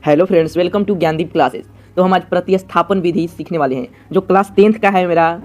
Hello friends, welcome to Gyandeep classes. तो हम आज प्रतिस्थापन विधि सीखने वाले हैं जो क्लास 10th का है मेरा।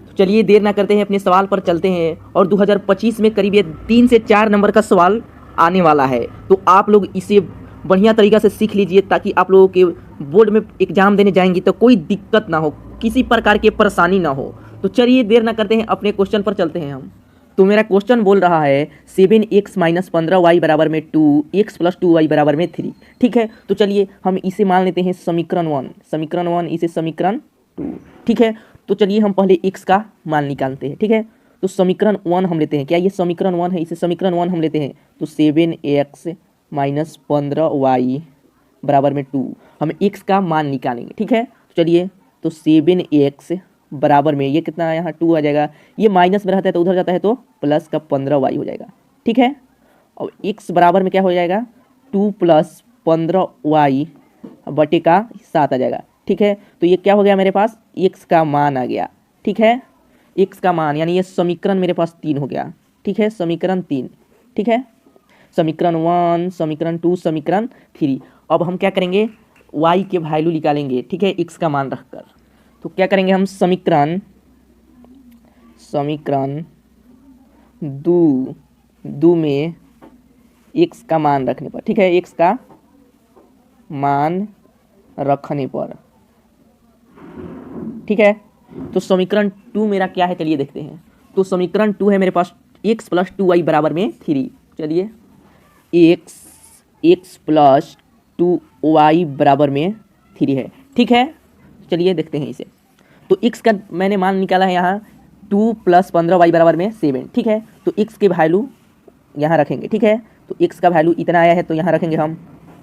तो चलिए देर ना करते हैं, अपने सवाल पर चलते हैं। और 2025 में करीब ये 3 से 4 नंबर का सवाल आने वाला है, तो आप लोग इसे बढ़िया तरीक़ा से सीख लीजिए ताकि आप लोगों के बोर्ड में एग्ज़ाम देने जाएंगे तो कोई दिक्कत ना हो, किसी प्रकार की परेशानी ना हो। तो चलिए देर ना करते हैं, अपने क्वेश्चन पर चलते हैं हम। तो मेरा क्वेश्चन बोल रहा है 7x माइनस 15y बराबर में 2x प्लस 2y बराबर में 3। ठीक है, तो चलिए हम इसे मान लेते हैं समीकरण 1, इसे समीकरण 2। ठीक है, तो चलिए हम पहले x का मान निकालते हैं। ठीक है, तो समीकरण 1 हम लेते हैं। क्या ये समीकरण 1 है? इसे समीकरण 1 हम लेते हैं। तो 7x माइनस 15y बराबर में 2, हम x का मान निकालेंगे। ठीक है, तो चलिए, तो 7x बराबर में ये कितना है, यहाँ 2 आ जाएगा। ये माइनस में रहता है तो उधर जाता है तो प्लस का 15y हो जाएगा। ठीक है, और x बराबर में क्या हो जाएगा, 2 प्लस 15y बटे का 7 आ जाएगा। ठीक है, तो ये क्या हो गया, मेरे पास x का मान आ गया। ठीक है, x का मान यानी ये समीकरण मेरे पास 3 हो गया। ठीक है, समीकरण 3। ठीक है, समीकरण 1, समीकरण 2, समीकरण 3। अब हम क्या करेंगे, y के वैल्यू निकालेंगे। ठीक है, x का मान रखकर। तो क्या करेंगे हम, समीकरण दो में x का मान रखने पर। ठीक है, x का मान रखने पर। ठीक है, तो समीकरण 2 मेरा क्या है, चलिए देखते हैं। तो समीकरण 2 है मेरे पास x प्लस 2y बराबर में 3। चलिए, x प्लस 2y बराबर में 3 है। ठीक है, चलिए देखते हैं इसे। तो x का मैंने मान निकाला है यहाँ 2 प्लस 15y बराबर में 7। ठीक है, तो x के वैल्यू यहाँ रखेंगे। ठीक है, तो x का वैल्यू इतना आया है तो यहाँ रखेंगे हम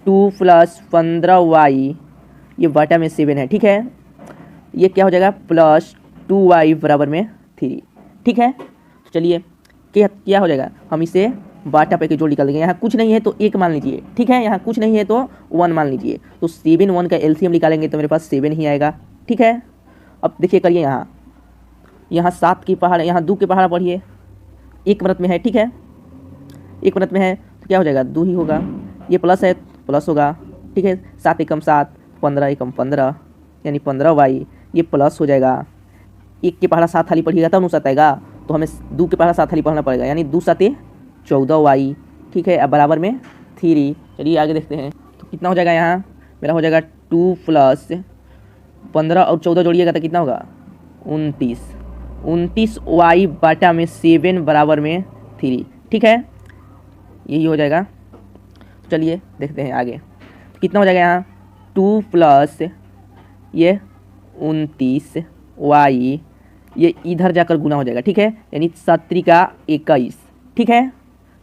2 प्लस 15y, ये बटा में 7 है। ठीक है, ये क्या हो जाएगा, प्लस 2y बराबर में 3। ठीक है, तो चलिए क्या हो जाएगा, हम इसे बाटा पे के जोड़ निकाल देंगे। यहाँ कुछ नहीं है तो 1 मान लीजिए। ठीक है, यहाँ कुछ नहीं है तो 1 मान लीजिए। तो 7 1 का एलसीएम निकालेंगे तो मेरे पास 7 ही आएगा। ठीक है, अब देखिए करिए, यहाँ 7 की पहाड़, यहाँ 2 के पहाड़ पढ़िए, 1 मिनट में है। ठीक है, 1 मिनट में है तो क्या हो जाएगा, 2 ही होगा। ये प्लस है, प्लस होगा। ठीक है, 7 एकम 7, 15 एकम 15 यानी 15y, ये प्लस हो जाएगा। 1 के पहाड़ा 7 थाली पढ़िएगा तब 7 आएगा, तो हमें 2 के पहाड़ा 7 थाली पढ़ना पड़ेगा, यानी 2 7 14y। ठीक है, अब बराबर में 3। चलिए आगे देखते हैं, तो कितना हो जाएगा, यहाँ मेरा हो जाएगा 2 प्लस 15 और 14 जोड़िएगा तो कितना होगा, 29y बटा में 7 बराबर में 3। ठीक है, यही हो जाएगा। चलिए देखते हैं आगे, तो कितना हो जाएगा, यहाँ 2 प्लस ये 29y, ये इधर जाकर गुना हो जाएगा। ठीक है, यानी 7 का 21। ठीक है,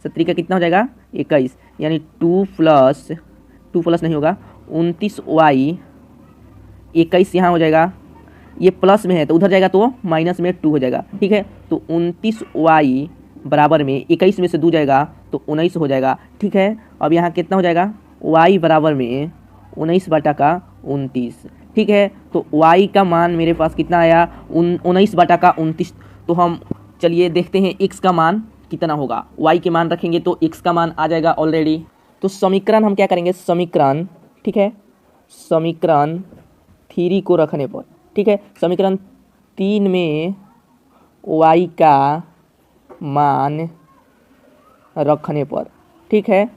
7 का कितना हो जाएगा, 21, यानी 2 प्लस नहीं होगा, 29y, 21 यहाँ हो जाएगा। ये प्लस में है तो उधर जाएगा तो माइनस में 2 हो जाएगा। ठीक है, तो 29y बराबर में 21 में से 2 जाएगा तो 19 हो जाएगा। ठीक है, अब यहाँ कितना हो जाएगा, y बराबर में 19 बटा का 29। ठीक है, तो y का मान मेरे पास कितना आया, 19 बटा का 29। तो हम चलिए देखते हैं x का मान कितना होगा। y के मान रखेंगे तो x का मान आ जाएगा ऑलरेडी। तो समीकरण हम क्या करेंगे, समीकरण, ठीक है, समीकरण 3 को रखने पर। ठीक है, समीकरण 3 में y का मान रखने पर। ठीक है,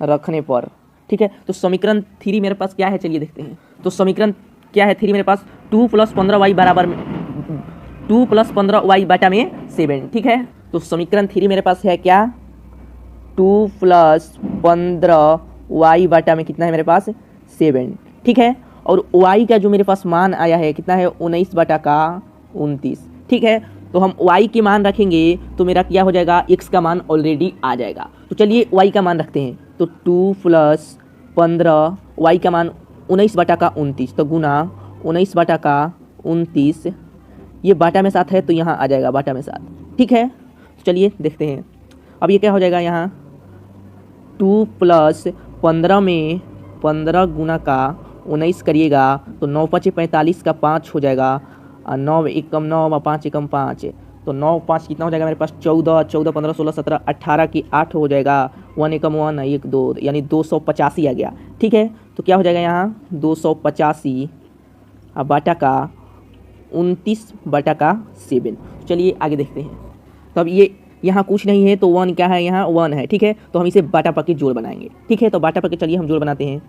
रखने पर। ठीक है, तो समीकरण 3 मेरे पास क्या है, चलिए देखते हैं। तो समीकरण क्या है 3 मेरे पास, 2 प्लस 15y बराबर में 2 प्लस 15y बटा में 7। ठीक है, तो समीकरण 3 मेरे पास है क्या, 2 प्लस 15y बटा में कितना है मेरे पास, 7। ठीक है, और y का जो मेरे पास मान आया है कितना है, 19 बटा का 29। ठीक है, तो हम y के मान रखेंगे तो मेरा क्या हो जाएगा, x का मान ऑलरेडी आ जाएगा। तो चलिए y का मान रखते हैं। तो 2 प्लस 15, y का मान 19 बटा का 29, तो गुना 19 बटा का 29, ये बाटा में 7 है तो यहाँ आ जाएगा बाटा में 7। ठीक है, तो चलिए देखते हैं। अब ये क्या हो जाएगा, यहाँ 2 प्लस 15 में 15 गुना का 19 करिएगा तो 9 5 45 का 5 हो जाएगा, 9 एकम 9 और 5 एकम 5, तो 9 5 कितना हो जाएगा मेरे पास 14, 14 15 16 17 18 की 8 हो जाएगा, 1 एकम 1 1 2 यानी 285 आ गया। ठीक है, तो क्या हो जाएगा यहाँ 285 अब बाटा का 29/7। चलिए आगे देखते हैं। तो अब ये यहाँ कुछ नहीं है तो 1 क्या है, यहाँ 1 है। ठीक है, तो हम इसे बाटा पा के जोड़ बनाएंगे। ठीक है, तो बाटा पा के चलिए हम जोड़ बनाते हैं।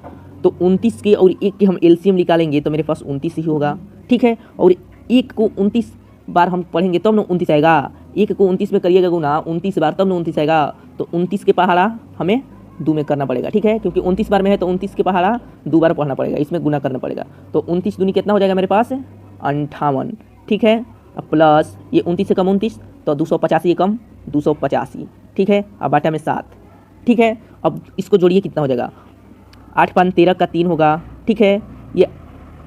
तो 29 के और 1 के हम एलसीएम निकालेंगे तो मेरे पास 29 ही होगा। ठीक है, और 1 को 29 बार हम पढ़ेंगे तब ना 29 आएगा। 1 को 29 में करिएगा गुना 29 बार तब ना 29 आएगा। तो 29 के पहाड़ा हमें 2 में करना पड़ेगा। ठीक है, क्योंकि 29 बार में है तो 29 के पहाड़ा 2 बार पढ़ना पड़ेगा, इसमें गुना करना पड़ेगा। तो 29 दूनी कितना हो जाएगा मेरे पास 58। ठीक है, अब प्लस ये 29 से कम 29 तो 285 कम 285। ठीक है, अब बाटा में 7। ठीक है, अब इसको जोड़िए कितना हो जाएगा 8 5 13 का 3 होगा। ठीक है, ये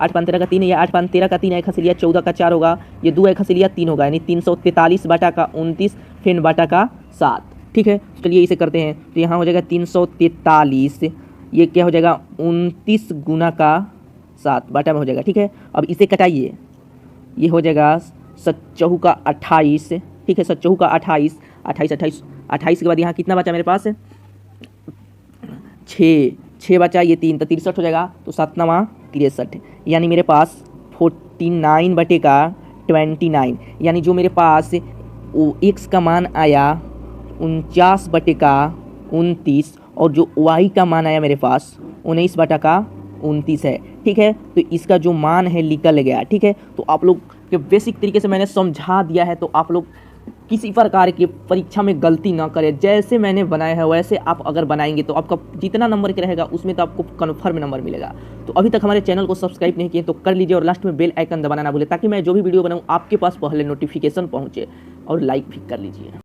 8 5 13 का 3 है, या 8 5 13 का 3 एक हसीलिया 14 का 4 होगा, ये 2 एक हसीलिया 3 होगा, यानी 343 बाटा का 29 फिर बाटा का 7। ठीक है, चलिए इसे करते हैं। तो यहाँ हो जाएगा 343, ये क्या हो जाएगा 29 गुना का 7 बाटा में हो जाएगा। ठीक है, अब इसे कटाइए, ये हो जाएगा 7 का 28। ठीक है, 7 का 28 28 28 28 के बाद यहाँ कितना बचा मेरे पास 6 बचा, ये 3 तो 63 हो जाएगा। तो 7 9 63 यानी मेरे पास 49 बटे का 29, यानी जो मेरे पास x का मान आया 49 बटे का 29 और जो y का मान आया मेरे पास 19 बटा का 29 है। ठीक है, तो इसका जो मान है निकल गया। ठीक है, तो आप लोग के बेसिक तरीके से मैंने समझा दिया है, तो आप लोग किसी प्रकार की परीक्षा में गलती ना करें। जैसे मैंने बनाया है वैसे आप अगर बनाएंगे तो आपका जितना नंबर के रहेगा उसमें तो आपको कन्फर्म नंबर मिलेगा। तो अभी तक हमारे चैनल को सब्सक्राइब नहीं किए तो कर लीजिए और लास्ट में बेल आइकन दबाना ना भूलें, ताकि मैं जो भी वीडियो बनाऊँ आपके पास पहले नोटिफिकेशन पहुँचे, और लाइक भी कर लीजिए।